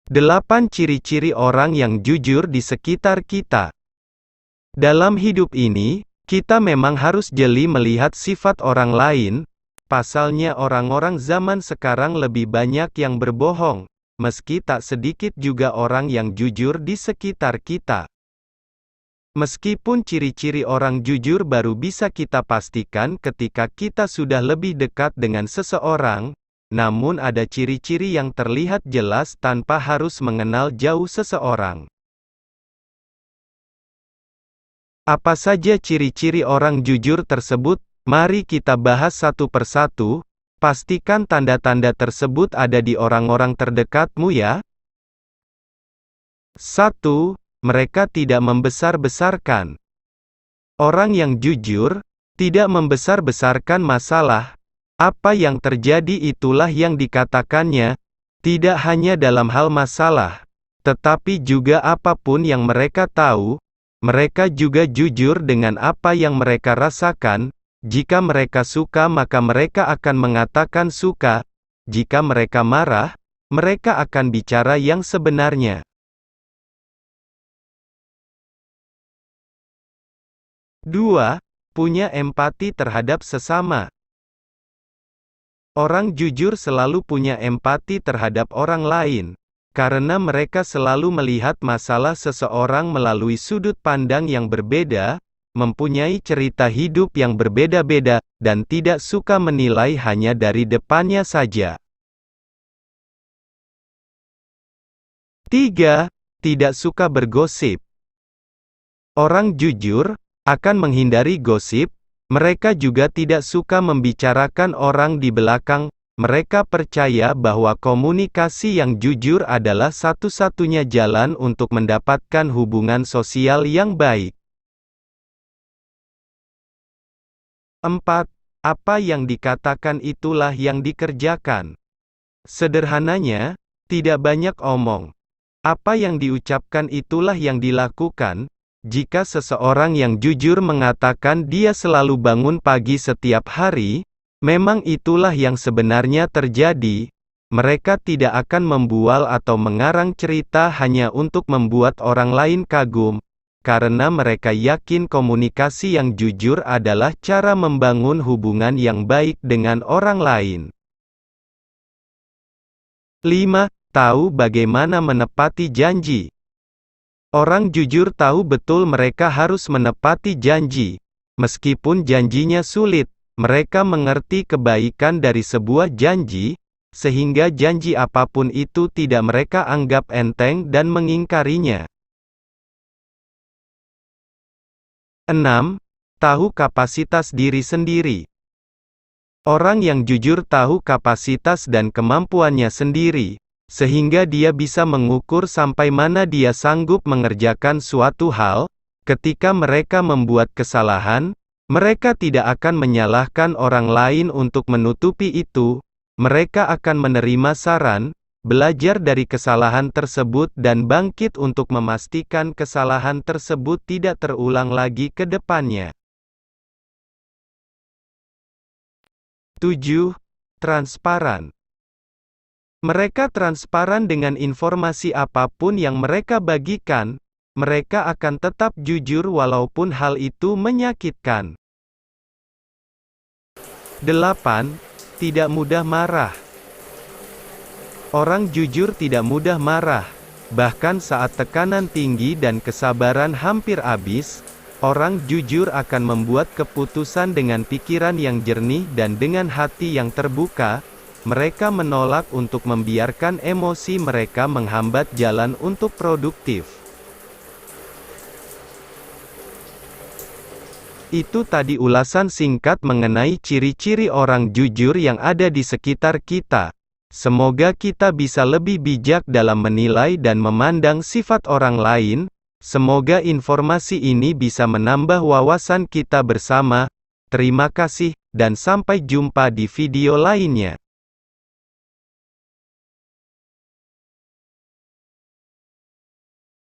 8 ciri-ciri orang yang jujur di sekitar kita. Dalam hidup ini, kita memang harus jeli melihat sifat orang lain. Pasalnya orang-orang zaman sekarang lebih banyak yang berbohong, meski tak sedikit juga orang yang jujur di sekitar kita. Meskipun ciri-ciri orang jujur baru bisa kita pastikan ketika kita sudah lebih dekat dengan seseorang, namun ada ciri-ciri yang terlihat jelas tanpa harus mengenal jauh seseorang. Apa saja ciri-ciri orang jujur tersebut? Mari kita bahas satu persatu. Pastikan tanda-tanda tersebut ada di orang-orang terdekatmu ya. 1. Mereka tidak membesar-besarkan. Orang yang jujur tidak membesar-besarkan masalah. Apa yang terjadi itulah yang dikatakannya, tidak hanya dalam hal masalah, tetapi juga apapun yang mereka tahu. Mereka juga jujur dengan apa yang mereka rasakan. Jika mereka suka maka mereka akan mengatakan suka. Jika mereka marah, mereka akan bicara yang sebenarnya. 2. Punya empati terhadap sesama. Orang jujur selalu punya empati terhadap orang lain, karena mereka selalu melihat masalah seseorang melalui sudut pandang yang berbeda, mempunyai cerita hidup yang berbeda-beda, dan tidak suka menilai hanya dari depannya saja. 3. Tidak suka bergosip. Orang jujur akan menghindari gosip. Mereka juga tidak suka membicarakan orang di belakang. Mereka percaya bahwa komunikasi yang jujur adalah satu-satunya jalan untuk mendapatkan hubungan sosial yang baik. 4. Apa yang dikatakan itulah yang dikerjakan. Sederhananya, tidak banyak omong. Apa yang diucapkan itulah yang dilakukan. Jika seseorang yang jujur mengatakan dia selalu bangun pagi setiap hari, memang itulah yang sebenarnya terjadi. Mereka tidak akan membual atau mengarang cerita hanya untuk membuat orang lain kagum, karena mereka yakin komunikasi yang jujur adalah cara membangun hubungan yang baik dengan orang lain. 5. Tahu bagaimana menepati janji. Orang jujur tahu betul mereka harus menepati janji. Meskipun janjinya sulit, mereka mengerti kebaikan dari sebuah janji, sehingga janji apapun itu tidak mereka anggap enteng dan mengingkarinya. 6. Tahu kapasitas diri sendiri. Orang yang jujur tahu kapasitas dan kemampuannya sendiri, sehingga dia bisa mengukur sampai mana dia sanggup mengerjakan suatu hal. Ketika mereka membuat kesalahan, mereka tidak akan menyalahkan orang lain untuk menutupi itu. Mereka akan menerima saran, belajar dari kesalahan tersebut dan bangkit untuk memastikan kesalahan tersebut tidak terulang lagi ke depannya. 7. Transparan. Mereka transparan dengan informasi apapun yang mereka bagikan. Mereka akan tetap jujur walaupun hal itu menyakitkan. 8. Tidak mudah marah. Orang jujur tidak mudah marah. Bahkan saat tekanan tinggi dan kesabaran hampir habis, orang jujur akan membuat keputusan dengan pikiran yang jernih dan dengan hati yang terbuka. Mereka menolak untuk membiarkan emosi mereka menghambat jalan untuk produktif. Itu tadi ulasan singkat mengenai ciri-ciri orang jujur yang ada di sekitar kita. Semoga kita bisa lebih bijak dalam menilai dan memandang sifat orang lain. Semoga informasi ini bisa menambah wawasan kita bersama. Terima kasih, dan sampai jumpa di video lainnya.